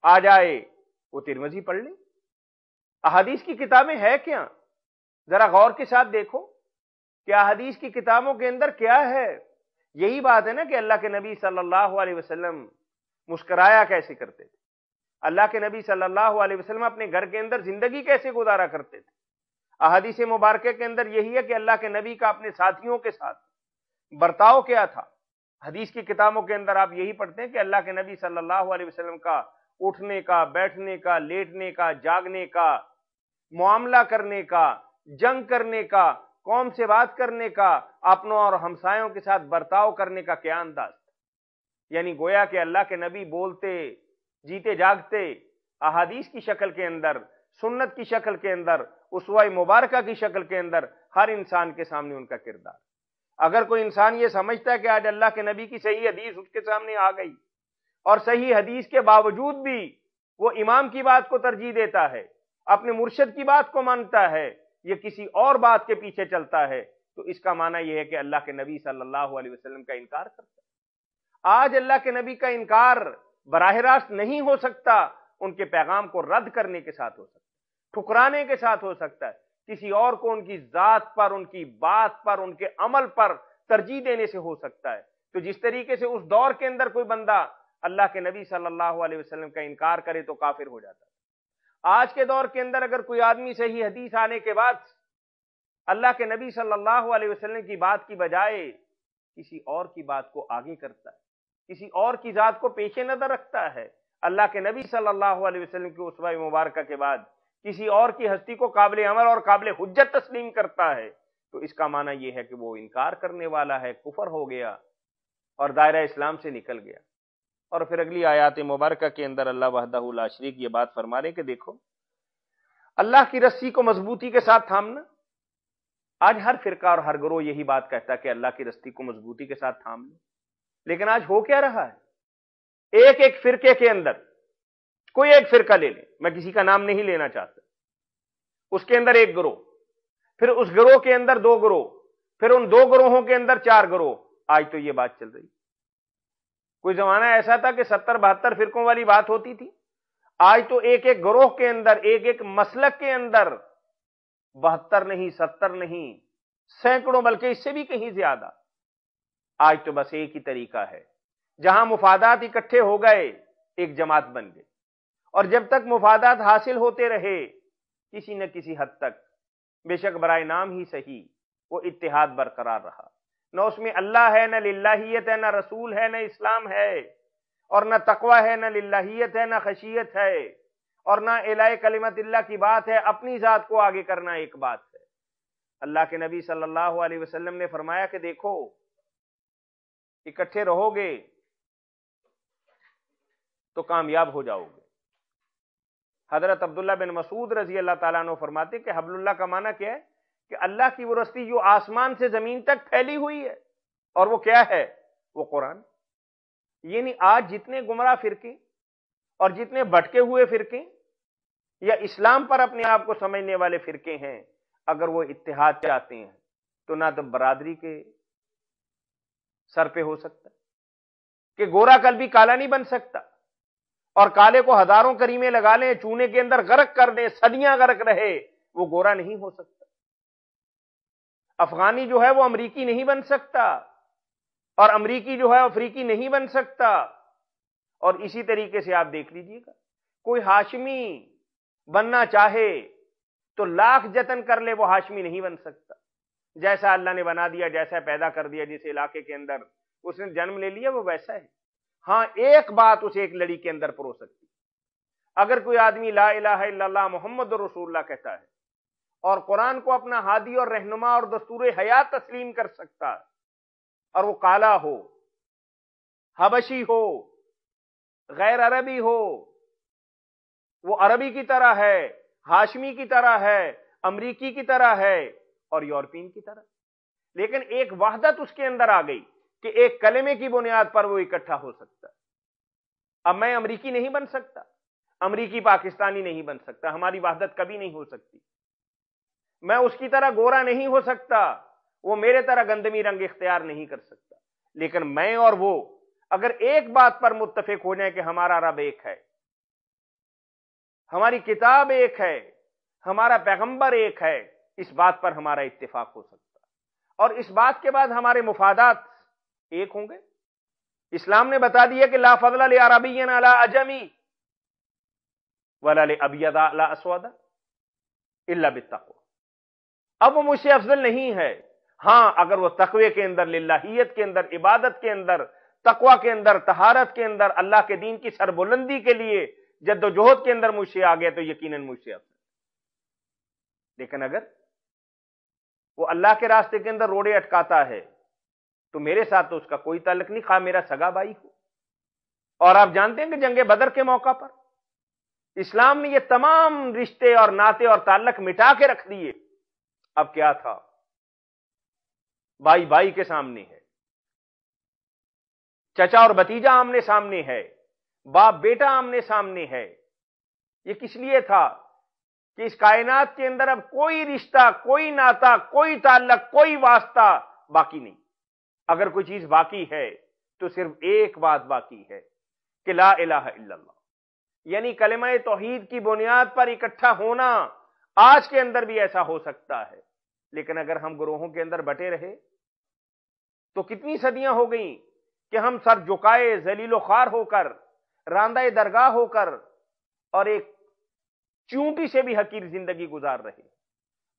آ جائے وہ ترمذی پڑھ لے۔ احادیث کی کتابیں ہے کیا؟ ذرا غور کے ساتھ دیکھو کہ احادیث کی کتابوں کے اندر کیا ہے۔ یہی بات ہے نا کہ اللہ کے نبی صلی اللہ علیہ وسلم مسکرایا کیسے کرتے تھے، اللہ کے نبی صلی اللہ علیہ وسلم اپنے گھر کے اندر زندگی کیسے گزارا کرتے تھے۔ احادیث مبارکہ کے اندر یہی ہے کہ اللہ کے نبی کا اپنے ساتھیوں کے ساتھ برتاؤ کیا تھا۔ حدیث کی کتابوں کے اندر آپ یہی پڑھتے ہیں کہ اللہ کے نبی صلی اللہ علیہ وسلم کا اٹھنے کا، بیٹھنے کا، لیٹنے کا، جاگنے کا، معاملہ کرنے کا، جنگ کرنے کا، قوم سے بات کرنے کا، اپنوں اور ہمسایوں کے ساتھ برتاؤ کرنے کا کیا انداز تھا۔ یعنی گویا کہ اللہ کے نبی بولتے، جیتے جاگتے، احادیث کی شکل کے اندر، سنت کی شکل کے اندر، اسوہ مبارکہ کی شکل کے اندر ہر انسان کے سامنے ان کا کردار۔ اگر کوئی انسان یہ سمجھتا ہے کہ آج اللہ کے نبی کی صحیح حدیث اس کے سامنے آ گئی اور صحیح حدیث کے باوجود بھی وہ امام کی بات کو ترجیح دیتا ہے، اپنے مرشد کی بات کو مانتا ہے، یہ کسی اور بات کے پیچھے چلتا ہے، تو اس کا معنی یہ ہے کہ اللہ کے نبی صلی اللہ علیہ وسلم کا انکار کرتا ہے۔ آج اللہ کے نبی کا انکار براہ راست نہیں ہو سکتا، ان کے پیغام کو رد کرنے کے ساتھ ہو سکتا ہے، ٹھکرانے کے ساتھ ہو سکتا ہے، کسی اور کو ان کی ذات پر، ان کی بات پر، ان کے عمل پر ترجیح دینے سے ہو سکتا ہے۔ تو جس طریقے سے اس دور کے اندر کوئی بندہ اللہ کے نبی صلی اللہ علیہ وسلم کا انکار کرے تو کافر ہو جاتا ہے، آج کے دور کے اندر اگر کوئی آدمی صحیح حدیث آنے کے بعد اللہ کے نبی صلی اللہ علیہ وسلم کی بات کی بجائے کسی اور کی بات کو آگے کرتا ہے، کسی اور کی ذات کو پیش نظر رکھتا ہے، اللہ کے نبی صلی اللہ علیہ وسلم کی اسوہ مبارکہ کے بعد کسی اور کی ہستی کو قابل عمل اور قابل حجت تسلیم کرتا ہے، تو اس کا معنی یہ ہے کہ وہ انکار کرنے والا ہے، کفر ہو گیا اور دائرہ اسلام سے نکل گیا۔ اور پھر اگلی آیات مبارکہ کے اندر اللہ وحدہ لا شریک یہ بات فرما رہے کہ دیکھو اللہ کی رسی کو مضبوطی کے ساتھ تھامنا۔ آج ہر فرقہ اور ہر گروہ یہی بات کہتا ہے کہ اللہ کی رسی کو مضبوطی کے ساتھ تھام لو، لیکن آج ہو کیا رہا ہے؟ ایک ایک فرقے کے اندر، کوئی ایک فرقہ لے لیں، میں کسی کا نام نہیں لینا چاہتا، اس کے اندر ایک گروہ، پھر اس گروہ کے اندر دو گروہ، پھر ان دو گروہوں کے اندر چار گروہ۔ آج تو یہ بات چل رہی، کوئی زمانہ ایسا تھا کہ 70-72 فرقوں والی بات ہوتی تھی، آج تو ایک ایک گروہ کے اندر، ایک ایک مسلک کے اندر 72 نہیں، 70 نہیں، سینکڑوں بلکہ اس سے بھی کہیں زیادہ۔ آج تو بس ایک ہی طریقہ ہے، جہاں مفادات اکٹھے ہو گئے ایک جماعت بن گئی، اور جب تک مفادات حاصل ہوتے رہے کسی نہ کسی حد تک، بے شک برائے نام ہی صحیح، وہ اتحاد برقرار رہا۔ نہ اس میں اللہ ہے، نہ للہیت ہے، نہ رسول ہے، نہ اسلام ہے، اور نہ تقوی ہے، نہ للہیت ہے، نہ خشیت ہے، اور نہ اعلاء کلمت اللہ کی بات ہے، اپنی ذات کو آگے کرنا ایک بات ہے۔ اللہ کے نبی صلی اللہ علیہ وسلم نے فرمایا کہ دیکھو اکٹھے رہو گے تو کامیاب ہو جاؤ گے۔ حضرت عبداللہ بن مسعود رضی اللہ تعالیٰ عنہ فرماتے کہ حبل اللہ کا معنی کیا ہے کہ اللہ کی وہ رسی جو آسمان سے زمین تک پھیلی ہوئی ہے، اور وہ کیا ہے؟ وہ قرآن۔ یعنی آج جتنے گمراہ فرقے اور جتنے بھٹکے ہوئے فرقے یا اسلام پر اپنے آپ کو سمجھنے والے فرقے ہیں، اگر وہ اتحاد چاہتے ہیں تو نہ تو برادری کے سر پہ ہو سکتا کہ گورا کل بھی کالا نہیں بن سکتا، اور کالے کو ہزاروں کریمیں لگا لیں، چونے کے اندر غرق کر دیں، صدیاں غرق رہے، وہ گورا نہیں ہو سکتا۔ افغانی جو ہے وہ امریکی نہیں بن سکتا، اور امریکی جو ہے افریقی نہیں بن سکتا۔ اور اسی طریقے سے آپ دیکھ لیجئے گا، کوئی ہاشمی بننا چاہے تو لاکھ جتن کر لے، وہ ہاشمی نہیں بن سکتا۔ جیسا اللہ نے بنا دیا، جیسا پیدا کر دیا، جس علاقے کے اندر اس نے جنم لے لیا وہ ویسا ہے۔ ہاں ایک بات اسے ایک لڑی کے اندر پرو سکتی، اگر کوئی آدمی لا الہ الا اللہ محمد رسول اللہ کہتا ہے اور قرآن کو اپنا ہادی اور رہنما اور دستور حیات تسلیم کر سکتا، اور وہ کالا ہو، حبشی ہو، غیر عربی ہو، وہ عربی کی طرح ہے، ہاشمی کی طرح ہے، امریکی کی طرح ہے، اور یورپین کی طرح، لیکن ایک وحدت اس کے اندر آ گئی کہ ایک کلمے کی بنیاد پر وہ اکٹھا ہو سکتا ہے۔ اب میں امریکی نہیں بن سکتا، امریکی پاکستانی نہیں بن سکتا، ہماری وحدت کبھی نہیں ہو سکتی۔ میں اس کی طرح گورا نہیں ہو سکتا، وہ میرے طرح گندمی رنگ اختیار نہیں کر سکتا، لیکن میں اور وہ اگر ایک بات پر متفق ہو جائیں کہ ہمارا رب ایک ہے، ہماری کتاب ایک ہے، ہمارا پیغمبر ایک ہے، اس بات پر ہمارا اتفاق ہو سکتا ہے، اور اس بات کے بعد ہمارے مفادات ایک ہوں گے۔ اسلام نے بتا دیا کہ لا فضل لعربی علی عجمی ولا لابیض علی اسود الا بالتقوی۔ اب وہ مجھ سے افضل نہیں ہے، ہاں اگر وہ تقوی کے اندر، للہیت کے اندر، عبادت کے اندر، تقوی کے اندر، طہارت کے اندر، اللہ کے دین کی سربلندی کے لیے جد و جہد کے اندر مجھ سے آ گیا تو یقیناً مجھ سے افضل۔ لیکن اگر وہ اللہ کے راستے کے اندر روڑے اٹکاتا ہے تو میرے ساتھ تو اس کا کوئی تعلق نہیں، خواہ میرا سگا بھائی ہو۔ اور آپ جانتے ہیں کہ جنگ بدر کے موقع پر اسلام نے یہ تمام رشتے اور ناطے اور تعلق مٹا کے رکھ دیے۔ اب کیا تھا؟ بھائی بھائی کے سامنے ہے، چچا اور بھتیجا آمنے سامنے ہے، باپ بیٹا آمنے سامنے ہے۔ یہ کس لیے تھا؟ کہ اس کائنات کے اندر اب کوئی رشتہ، کوئی ناتا، کوئی تعلق، کوئی واسطہ باقی نہیں۔ اگر کوئی چیز باقی ہے تو صرف ایک بات باقی ہے کہ لا الہ الا اللہ، یعنی کلمہ توحید کی بنیاد پر اکٹھا ہونا۔ آج کے اندر بھی ایسا ہو سکتا ہے، لیکن اگر ہم گروہوں کے اندر بٹے رہے تو کتنی صدیاں ہو گئیں کہ ہم سر جھکائے، ذلیل و خوار ہو کر، راندہ درگاہ ہو کر، اور ایک چونٹی سے بھی حقیر زندگی گزار رہے،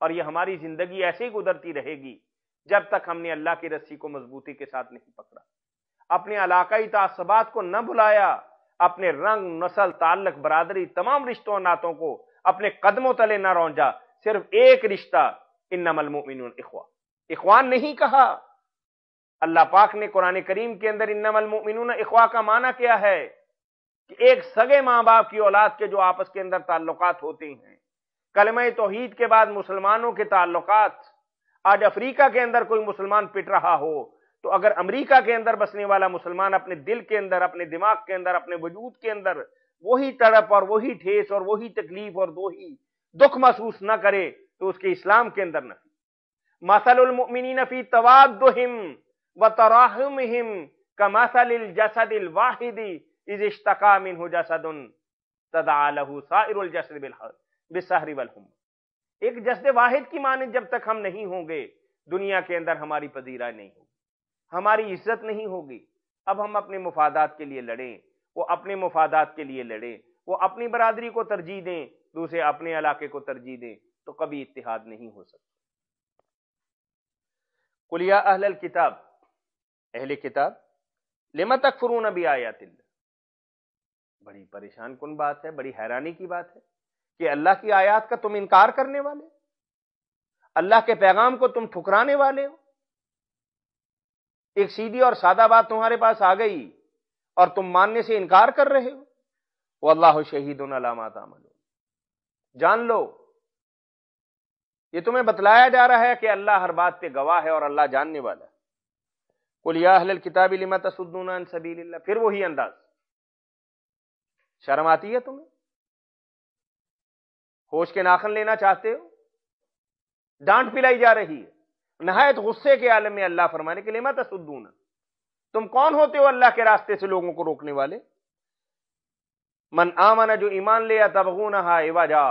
اور یہ ہماری زندگی ایسے ہی گزرتی رہے گی جب تک ہم نے اللہ کی رسی کو مضبوطی کے ساتھ نہیں پکڑا، اپنے علاقائی تعصبات کو نہ بلایا، اپنے رنگ، نسل، تعلق، برادری، تمام رشتوں اور ناتوں کو اپنے قدموں تلے نہ رونجا۔ صرف ایک رشتہ، انما المؤمنون اخوہ، اخوان نہیں کہا۔ اللہ پاک نے قرآن کریم کے اندر انما المؤمنون اخوہ کا معنی کیا ہے؟ کہ ایک سگے ماں باپ کی اولاد کے جو آپس کے اندر تعلقات ہوتے ہیں۔ کلمہ توحید کے بعد مسلمانوں کے تعلقات، آج افریقہ کے اندر کوئی مسلمان پٹ رہا ہو تو اگر امریکہ کے اندر بسنے والا مسلمان اپنے دل کے اندر، اپنے دماغ کے اندر، اپنے وجود کے اندر وہی تڑپ اور وہی ٹھیس اور وہی تکلیف اور وہی دکھ محسوس نہ کرے تو اس کے اسلام کے اندر نہ۔ مثل المؤمنین فی توادہم وتراحمہم کمثل الجسد الواحد اذ اشتکا منہ جسد تداعی لہ سائر الجسد بالسہر والحمى۔ ایک جسد واحد کی مانند جب تک ہم نہیں ہوں گے، دنیا کے اندر ہماری پذیرائی نہیں ہوگی، ہماری عزت نہیں ہوگی۔ اب ہم اپنے مفادات کے لیے لڑیں، وہ اپنے مفادات کے لیے لڑیں، وہ اپنی برادری کو ترجیح دیں، دوسرے اپنے علاقے کو ترجیح دیں، تو کبھی اتحاد نہیں ہو سکتا۔ قل یا اہل الکتاب، اہل کتاب، لم تکفرون بآیات اللہ۔ بڑی پریشان کن بات ہے، بڑی حیرانی کی بات ہے کہ اللہ کی آیات کا تم انکار کرنے والے، اللہ کے پیغام کو تم ٹھکرانے والے ہو۔ ایک سیدھی اور سادہ بات تمہارے پاس آ گئی اور تم ماننے سے انکار کر رہے ہو۔ واللہ شہید علی ما تعملون، جان لو یہ تمہیں بتلایا جا رہا ہے کہ اللہ ہر بات پہ گواہ ہے اور اللہ جاننے والا ہے۔ قل یا اہل الکتاب لم تصدون عن سبیل اللہ، پھر وہی انداز۔ شرم آتی ہے تمہیں؟ ہوش کے ناخن لینا چاہتے ہو؟ ڈانٹ پلائی جا رہی ہے۔ نہایت غصے کے عالم میں اللہ فرمانے کے لم تصدون، تم کون ہوتے ہو اللہ کے راستے سے لوگوں کو روکنے والے؟ من آمن، جو ایمان لیا، تبغونہا عوجا،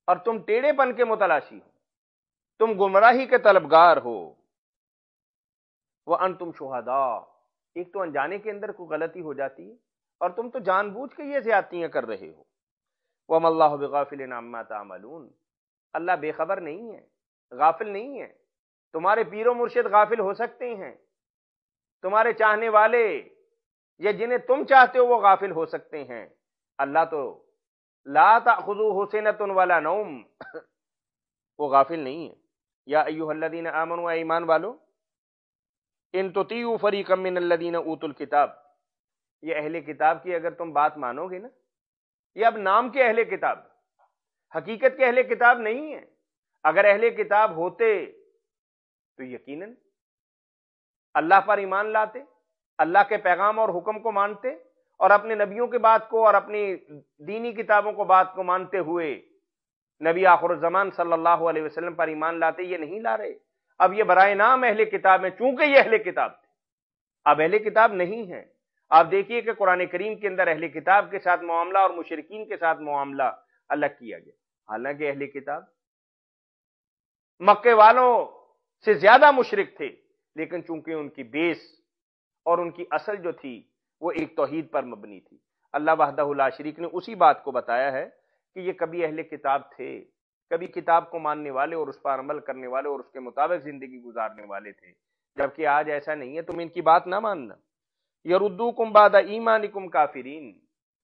اور تم ٹیڑھے پن کے متلاشی ہو، تم گمراہی کے طلبگار ہو۔ وانتم شہداء، ایک تو انجانے کے اندر کوئی غلطی ہو جاتی ہے اور تم تو جان بوجھ کے یہ زیادتیاں کر رہے ہو۔ وما اللہ بغافل عما تعملون، اللہ بے خبر نہیں ہے، غافل نہیں ہے۔ تمہارے پیر و مرشد غافل ہو سکتے ہیں، تمہارے چاہنے والے یا جنہیں تم چاہتے ہو وہ غافل ہو سکتے ہیں، اللہ تو لا تأخذوہ سنۃ ولا نوم، وہ غافل نہیں ہے۔ یا ایھا الذین آمنوا، ایمان والو، ان تطیعوا فریقا من الذین اوتوا الکتاب، یہ اہل کتاب کی اگر تم بات مانو گے نا، یہ اب نام کے اہل کتاب، حقیقت کے اہل کتاب نہیں ہے۔ اگر اہل کتاب ہوتے تو یقیناً اللہ پر ایمان لاتے، اللہ کے پیغام اور حکم کو مانتے، اور اپنے نبیوں کی بات کو اور اپنی دینی کتابوں کو بات کو مانتے ہوئے نبی آخر الزمان صلی اللہ علیہ وسلم پر ایمان لاتے۔ یہ نہیں لا رہے۔ اب یہ برائے نام اہل کتاب ہیں، چونکہ یہ اہل کتاب تھے، اب اہل کتاب نہیں ہیں۔ آپ دیکھیے کہ قرآن کریم کے اندر اہل کتاب کے ساتھ معاملہ اور مشرکین کے ساتھ معاملہ الگ کیا گیا. حالانکہ اہل کتاب مکے والوں سے زیادہ مشرک تھے، لیکن چونکہ ان کی بیس اور ان کی اصل جو تھی وہ ایک توحید پر مبنی تھی. اللہ وحدہ لا شریک نے اسی بات کو بتایا ہے کہ یہ کبھی اہل کتاب تھے، کبھی کتاب کو ماننے والے اور اس پر عمل کرنے والے اور اس کے مطابق زندگی گزارنے والے تھے، جبکہ آج ایسا نہیں ہے. تم ان کی بات نہ ماننا. یردوکم بعد ایمانکم کافرین،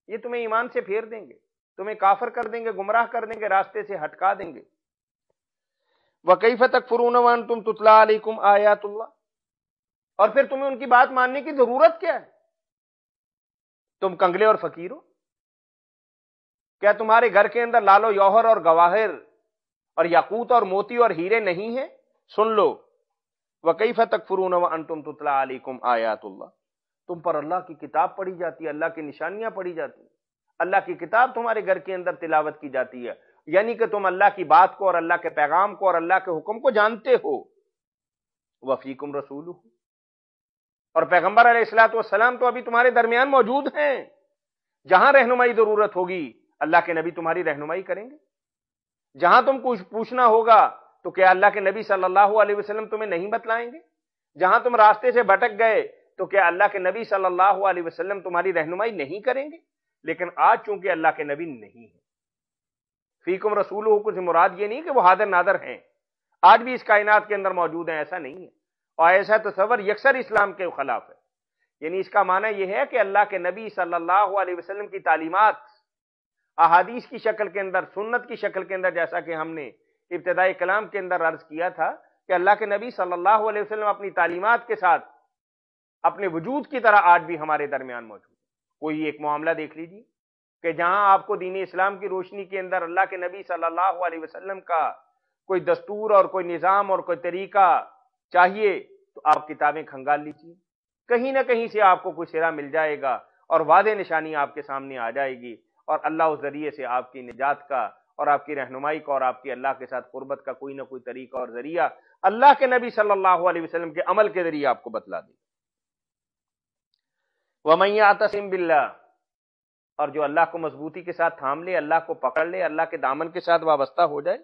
یہ تمہیں ایمان سے پھیر دیں گے، تمہیں کافر کر دیں گے، گمراہ کر دیں گے، راستے سے ہٹکا دیں گے. وَكَيْفَ تَكْفُرُونَ وَأَنْتُمْ تُتْلَىٰ عَلَيْكُمْ آيَاتُ اللَّهِ، اور پھر تمہیں ان کی بات ماننے کی ضرورت کیا ہے؟ تم کنگلے اور فقیر ہو؟ کیا تمہارے گھر کے اندر لال و جوہر اور گواہر اور یاقوت اور موتی اور ہیرے نہیں ہیں؟ سن لو. وَكَيْفَ تَكْفُرُونَ وَأَنْتُمْ تُتْلَىٰ عَلَيْكُمْ آيَاتُ اللَّهِ، تم پر اللہ کی کتاب پڑھی جاتی ہے، اللہ کی نشانیاں پڑھی جاتی ہیں، اللہ کی کتاب تمہارے گھر کے اندر تلاوت کی جاتی ہے، یعنی کہ تم اللہ کی بات کو اور اللہ کے پیغام کو اور اللہ کے حکم کو جانتے ہو. وَفِيكُمْ رَسُولُهُ، اور پیغمبر علیہ الصلوۃ والسلام تو ابھی تمہارے درمیان موجود ہیں. جہاں رہنمائی ضرورت ہوگی اللہ کے نبی تمہاری رہنمائی کریں گے. جہاں تم کچھ پوچھنا ہوگا تو کیا اللہ کے نبی صلی اللہ علیہ وسلم تمہیں نہیں بتلائیں گے؟ جہاں تم راستے سے بھٹک گئے تو کیا اللہ کے نبی صلی اللہ علیہ وسلم تمہاری رہنمائی نہیں کریں گے؟ لیکن آج چونکہ اللہ کے نبی نہیں ہے، فیکم رسولہ کو سے مراد یہ نہیں کہ وہ حاضر ناظر ہیں، آج بھی اس کائنات کے اندر موجود ہیں، ایسا نہیں ہے. اور ایسا تصور یکسر اسلام کے خلاف ہے. یعنی اس کا معنی یہ ہے کہ اللہ کے نبی صلی اللہ علیہ وسلم کی تعلیمات احادیث کی شکل کے اندر، سنت کی شکل کے اندر، جیسا کہ ہم نے ابتدائی کلام کے اندر عرض کیا تھا کہ اللہ کے نبی صلی اللہ علیہ وسلم اپنی تعلیمات کے ساتھ اپنے وجود کی طرح آج بھی ہمارے درمیان موجود ہے. کوئی ایک معاملہ دیکھ لیجیے کہ جہاں آپ کو دین اسلام کی روشنی کے اندر اللہ کے نبی صلی اللہ علیہ وسلم کا کوئی دستور اور کوئی نظام اور کوئی طریقہ چاہیے تو آپ کتابیں کھنگال لیجیے، کہیں نہ کہیں سے آپ کو کوئی سرا مل جائے گا اور واضح نشانی آپ کے سامنے آ جائے گی، اور اللہ اس ذریعے سے آپ کی نجات کا اور آپ کی رہنمائی کا اور آپ کی اللہ کے ساتھ قربت کا کوئی نہ کوئی طریقہ اور ذریعہ اللہ کے نبی صلی اللہ علیہ وسلم کے عمل کے ذریعے آپ کو بتلا دے. وَمَن يَعْتَصِم بِاللَّهِ، اور جو اللہ کو مضبوطی کے ساتھ تھام لے، اللہ کو پکڑ لے، اللہ کے دامن کے ساتھ وابستہ ہو جائے،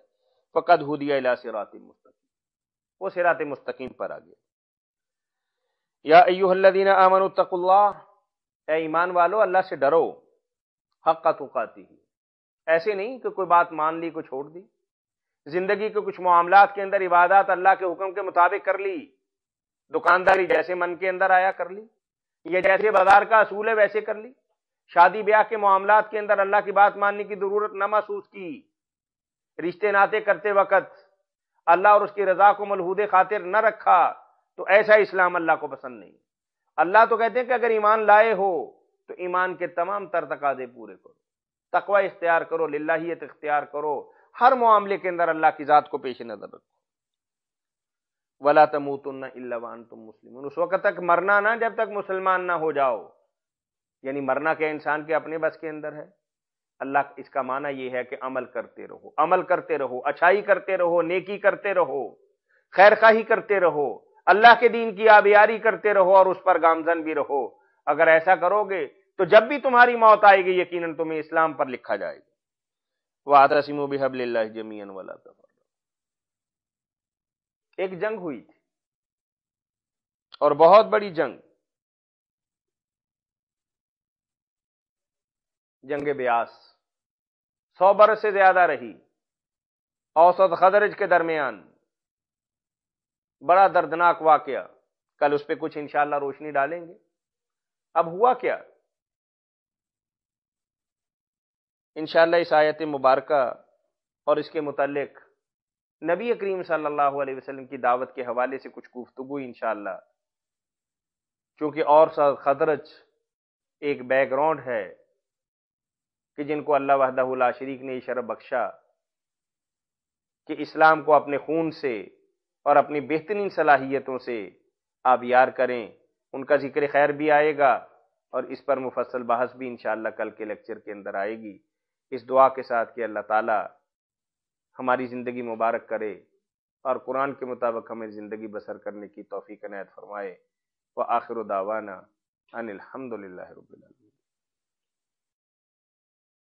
فَقَدْ هُدِيَ إِلَىٰ صِرَاطٍ مُسْتَقِيمٍ، وہ صراط مستقیم پر آ گیا. یا ایھا الذین آمنوا اتقوا اللہ، اے ایمان والو اللہ سے ڈرو، حق تقاتہ، ایسے نہیں کہ کوئی بات مان لی کو چھوڑ دی، زندگی کے کچھ معاملات کے اندر عبادات اللہ کے حکم کے مطابق کر لی، دکانداری جیسے من کے اندر آیا کر لی، یہ جیسے بازار کا اصول ہے ویسے کر لی، شادی بیاہ کے معاملات کے اندر اللہ کی بات ماننے کی ضرورت نہ محسوس کی، رشتے ناطے کرتے وقت اللہ اور اس کی رضا کو ملحوظ خاطر نہ رکھا، تو ایسا اسلام اللہ کو پسند نہیں. اللہ تو کہتے ہیں کہ اگر ایمان لائے ہو تو ایمان کے تمام تر تقاضے پورے کرو، تقوی اختیار کرو، للہیت اختیار کرو، ہر معاملے کے اندر اللہ کی ذات کو پیش نظر رکھو. وَلَا تَمُوتُنَّ إِلَّا وَأَنْتُمْ مُسْلِمُونَ، اس وقت تک مرنا نہ جب تک مسلمان نہ ہو جاؤ. یعنی مرنا کیا انسان کے اپنے بس کے اندر ہے؟ اللہ اس کا معنی یہ ہے کہ عمل کرتے رہو، عمل کرتے رہو، اچھائی کرتے رہو، نیکی کرتے رہو، خیر خواہی کرتے رہو، اللہ کے دین کی آبیاری کرتے رہو اور اس پر گامزن بھی رہو. اگر ایسا کرو گے تو جب بھی تمہاری موت آئے گی یقیناً تمہیں اسلام پر لکھا جائے گا. وَاعْتَصِمُوا بِحَبْلِ اللَّهِ جَمِيعًا وَلَا تَفَرَّقُوا. ایک جنگ ہوئی تھی اور بہت بڑی جنگ، جنگ بیاس، 100 برس سے زیادہ رہی، اوس اور خزرج کے درمیان، بڑا دردناک واقعہ. کل اس پہ کچھ انشاءاللہ روشنی ڈالیں گے. اب ہوا کیا؟ انشاءاللہ اس آیت مبارکہ اور اس کے متعلق نبی کریم صلی اللہ علیہ وسلم کی دعوت کے حوالے سے کچھ گفتگو انشاءاللہ، چونکہ اوس اور خزرج ایک بیک گراؤنڈ ہے کہ جن کو اللہ وحدہ لا شریک نے یہ شرف بخشا کہ اسلام کو اپنے خون سے اور اپنی بہترین صلاحیتوں سے آبیار کریں. ان کا ذکر خیر بھی آئے گا اور اس پر مفصل بحث بھی انشاءاللہ کل کے لیکچر کے اندر آئے گی. اس دعا کے ساتھ کہ اللہ تعالی ہماری زندگی مبارک کرے اور قرآن کے مطابق ہمیں زندگی بسر کرنے کی توفیق عنایت فرمائے. وآخر دعوانا ان الحمد للہ رب العالمین.